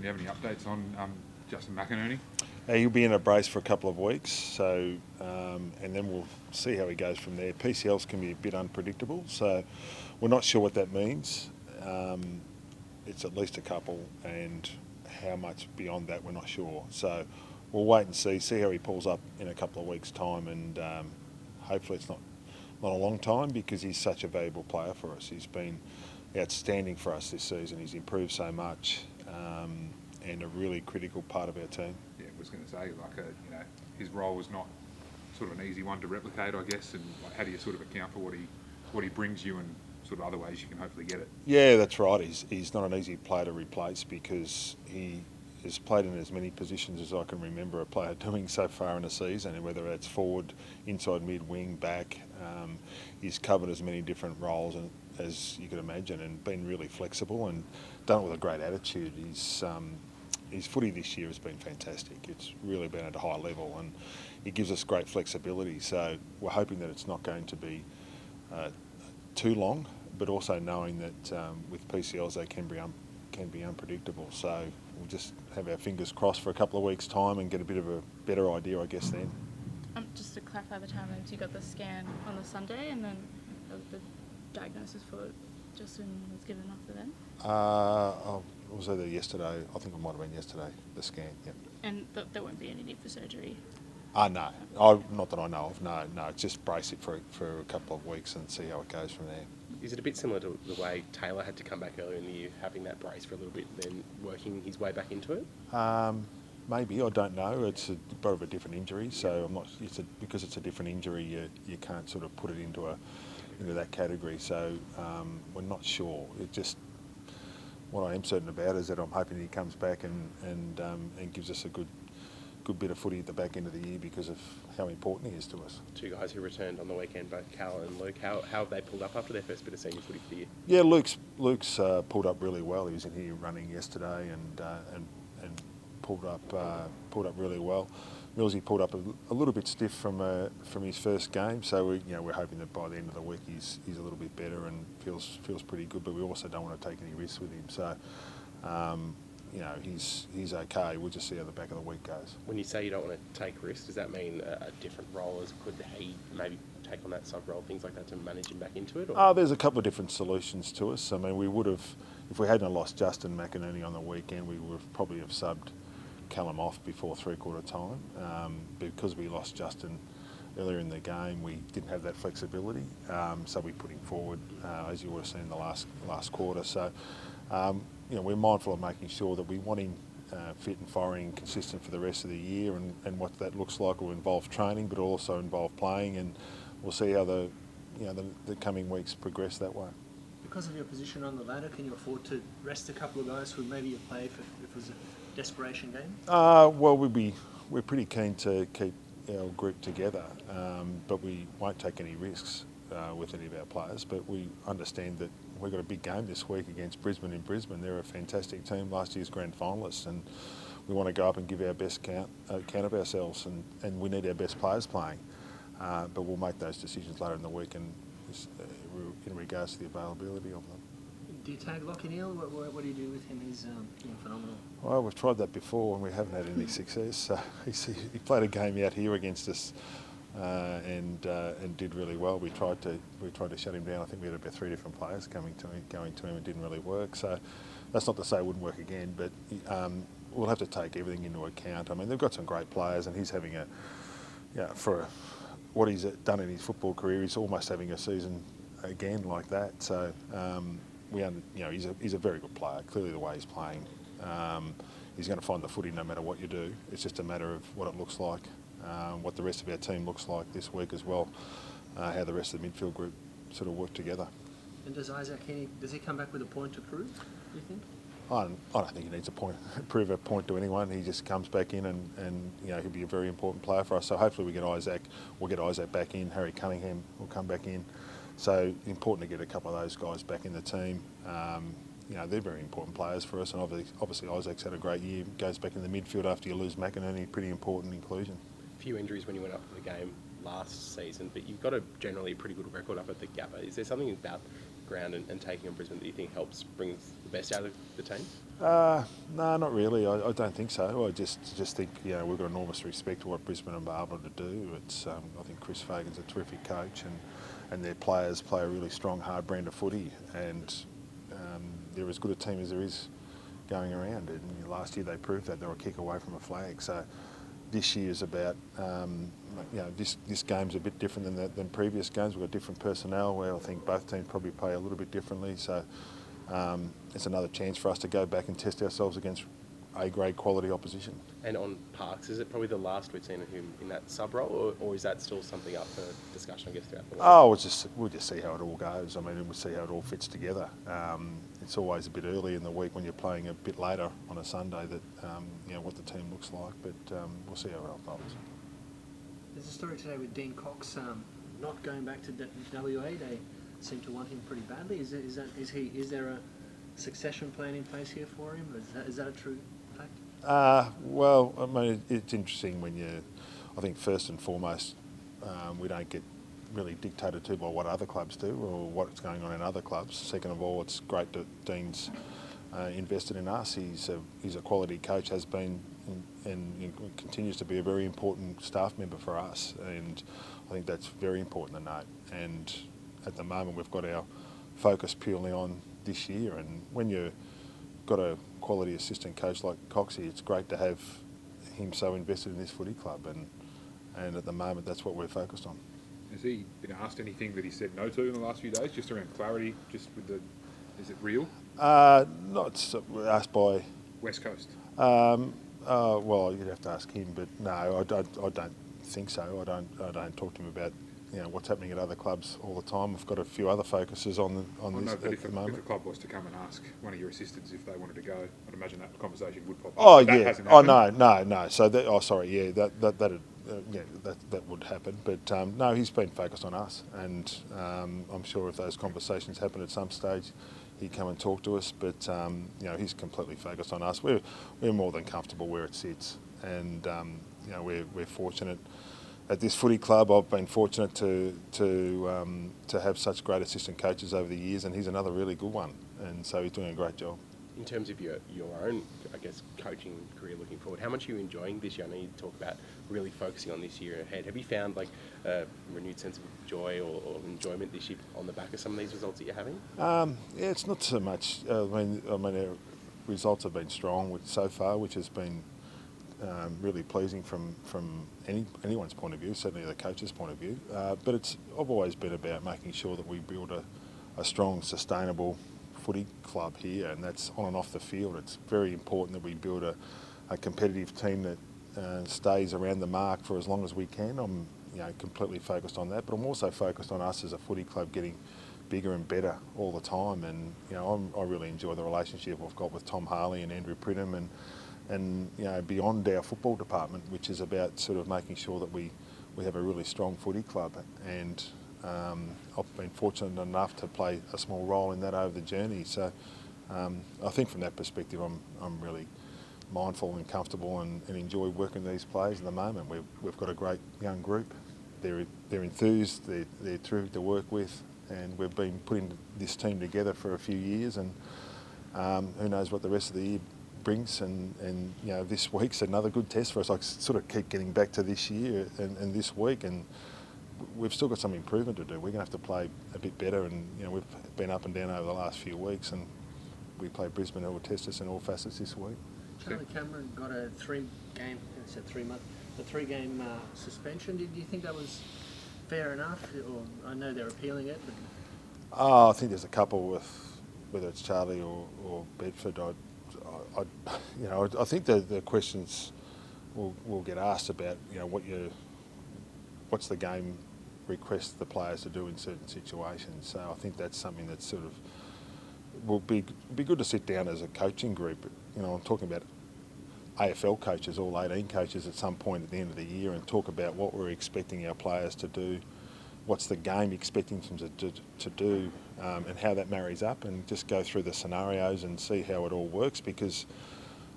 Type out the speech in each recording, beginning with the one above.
you have any updates on Justin McInerney? He'll be in a brace for a couple of weeks, so and then we'll see how he goes from there. PCLs can be a bit unpredictable, so we're not sure what that means. It's at least a couple, and how much beyond that we're not sure. So we'll wait and see how he pulls up in a couple of weeks' time, and hopefully it's not a long time, because he's such a valuable player for us. He's been outstanding for us this season. He's improved so much, and a really critical part of our team. Yeah, I was going to say, his role was not sort of an easy one to replicate, I guess. And how do you sort of account for what he brings you, and sort of other ways you can hopefully get it? Yeah, that's right. He's not an easy player to replace, because he has played in as many positions as I can remember a player doing so far in a season, and whether that's forward, inside, mid, wing, back. He's covered as many different roles as you could imagine, and been really flexible and done it with a great attitude. His footy this year has been fantastic. It's really been at a high level, and he gives us great flexibility. So we're hoping that it's not going to be too long, but also knowing that with PCLs they can be unpredictable. So we'll just have our fingers crossed for a couple of weeks' time and get a bit of a better idea, I guess, then. Just to clarify the timelines, you got the scan on the Sunday, and then the diagnosis for Justin was given after then? It was either yesterday. I think it might have been yesterday, the scan, yeah. And there won't be any need for surgery? No. Not that I know of, no. Just brace it for a couple of weeks and see how it goes from there. Is it a bit similar to the way Taylor had to come back earlier in the year, having that brace for a little bit, then working his way back into it? Maybe, I don't know. It's a bit of a different injury, so I'm not. Because it's a different injury, you can't sort of put it into that category. So we're not sure. What I am certain about is that I'm hoping he comes back and gives us a good bit of footy at the back end of the year, because of how important he is to us. Two guys who returned on the weekend, both Cal and Luke. How have they pulled up after their first bit of senior footy for the year? Yeah, Luke's pulled up really well. He was in here running yesterday and pulled up really well. Millsy pulled up a little bit stiff from his first game, so we're hoping that by the end of the week he's a little bit better and feels pretty good. But we also don't want to take any risks with him. So he's okay. We'll just see how the back of the week goes. When you say you don't want to take risks, does that mean a different role? Could he maybe take on that sub role, things like that, to manage him back into it? Or? There's a couple of different solutions to us. I mean, we would have, if we hadn't lost Justin McInerney on the weekend, we would probably have subbed Callum off before three-quarter time. Because we lost Justin earlier in the game, we didn't have that flexibility, so we put him forward, as you would have seen in the last quarter. So, we're mindful of making sure that we want him fit and firing, consistent for the rest of the year, and what that looks like will involve training, but also involve playing, and we'll see how the coming weeks progress that way. Because of your position on the ladder, can you afford to rest a couple of guys who maybe you play if it was a desperation game? Well, we're pretty keen to keep our group together, but we won't take any risks with any of our players. But we understand that we've got a big game this week against Brisbane in Brisbane. They're a fantastic team, last year's grand finalists, and we want to go up and give our best count of ourselves, and we need our best players playing. But we'll make those decisions later in the week, and in regards to the availability of them. Do you tag Lachie Neale? What do you do with him? He's phenomenal. Well, we've tried that before and we haven't had any success. He played a game out here against us and did really well. We tried to shut him down. I think we had about 3 different players going to him and didn't really work. So that's not to say it wouldn't work again, but we'll have to take everything into account. I mean, they've got some great players, and he's having for what he's done in his football career, he's almost having a season again like that. So he's a very good player. Clearly, the way he's playing, he's going to find the footy no matter what you do. It's just a matter of what it looks like, what the rest of our team looks like this week as well, how the rest of the midfield group sort of work together. And does Isaac Heaney, does he come back with a point to prove, do you think? I don't think he needs prove a point to anyone. He just comes back in and he'll be a very important player for us. So hopefully we'll get Isaac back in. Harry Cunningham will come back in. So important to get a couple of those guys back in the team. They're very important players for us, and obviously Isaac's had a great year. Goes back in the midfield after you lose McInerney, pretty important inclusion. A few injuries when you went up for the game last season, but you've got a generally pretty good record up at the Gabba. Is there something about ground and taking on Brisbane that you think helps brings the best out of the team? No, not really. I don't think so. I just think we've got enormous respect for what Brisbane are able to do. It's I think Chris Fagan's a terrific coach, and their players play a really strong, hard brand of footy, and they're as good a team as there is going around. And last year they proved that they were a kick away from a flag. So this year's about this game's a bit different than previous games. We've got different personnel where I think both teams probably play a little bit differently. So it's another chance for us to go back and test ourselves against A-grade quality opposition. And on Parks, is it probably the last we've seen of him in that sub role, or is that still something up for discussion, I guess, throughout the week? Oh, we'll just see how it all goes. I mean, we'll see how it all fits together. It's always a bit early in the week when you're playing a bit later on a Sunday that what the team looks like, but we'll see how it unfolds. There's a story today with Dean Cox not going back to WA. They seem to want him pretty badly. Is there a succession plan in place here for him? Is that a true fact? Well, I mean, it's interesting I think first and foremost, we don't get really dictated to by what other clubs do or what's going on in other clubs. Second of all, it's great that Dean's invested in us. He's a quality coach, has been and continues to be a very important staff member for us, and I think that's very important to note. And at the moment, we've got our focus purely on this year, and when you've got a quality assistant coach like Coxie, it's great to have him so invested in this footy club, and at the moment that's what we're focused on. Has he been asked anything that he said no to in the last few days, just around clarity, just with is it real? Not asked by West Coast. Well, you'd have to ask him, but no, I don't think so. I don't talk to him about what's happening at other clubs all the time. We've got a few other focuses on this No, at but if the a moment. club was to come and ask one of your assistants if they wanted to go, I'd imagine that conversation would pop up. Oh That yeah. hasn't Oh happened. no. So that would happen. But no, he's been focused on us, and I'm sure if those conversations happen at some stage, he'd come and talk to us. But he's completely focused on us. We're more than comfortable where it sits, and we're fortunate. At this footy club, I've been fortunate to have such great assistant coaches over the years, and he's another really good one, and so he's doing a great job. In terms of your own, I guess, coaching career looking forward, how much are you enjoying this year? I know you talk about really focusing on this year ahead. Have you found like a renewed sense of joy or enjoyment this year on the back of some of these results that you're having? Yeah, it's not so much. I mean, our results have been strong so far, which has been really pleasing from anyone's point of view, certainly the coach's point of view. But I've always been about making sure that we build a strong, sustainable footy club here, and that's on and off the field. It's very important that we build a competitive team that stays around the mark for as long as we can. I'm completely focused on that, but I'm also focused on us as a footy club getting bigger and better all the time. And I really enjoy the relationship I've got with Tom Harley and Andrew Pridham, and beyond our football department, which is about sort of making sure that we have a really strong footy club. And I've been fortunate enough to play a small role in that over the journey. So I think from that perspective, I'm really mindful and comfortable and enjoy working with these players at the moment. We've got a great young group. They're enthused. They're terrific to work with, and we've been putting this team together for a few years. And who knows what the rest of the year brings, and this week's another good test for us. I sort of keep getting back to this year and this week, and we've still got some improvement to do. We're going to have to play a bit better, and we've been up and down over the last few weeks, and we play Brisbane, who will test us in all facets this week. Charlie Cameron got a three-game suspension. Did you think that was fair enough? Or I know they're appealing it, but I think there's a couple with whether it's Charlie or Bedford. I think the questions will get asked about what's the game requests the players to do in certain situations. So I think that's something that sort of will be good to sit down as a coaching group. I'm talking about AFL coaches, all 18 coaches, at some point at the end of the year, and talk about what we're expecting our players to do, what's the game expecting them to do, and how that marries up, and just go through the scenarios and see how it all works. Because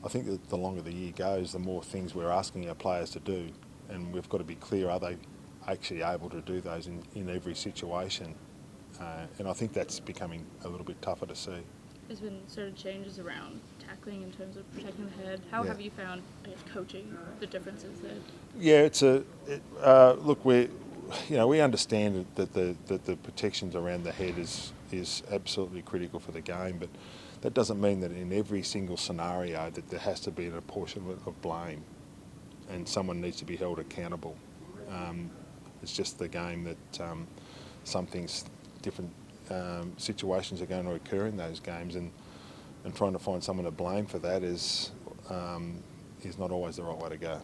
I think that the longer the year goes, the more things we're asking our players to do, and we've got to be clear: are they actually able to do those in every situation? And I think that's becoming a little bit tougher to see. There's been sort of changes around tackling in terms of protecting the head. How Yeah. have you found, I guess, coaching the differences there? Yeah, look, we understand that the protections around the head is absolutely critical for the game, but that doesn't mean that in every single scenario that there has to be an apportionment of blame, and someone needs to be held accountable. It's just the game that some things, different situations are going to occur in those games, and trying to find someone to blame for that is not always the right way to go.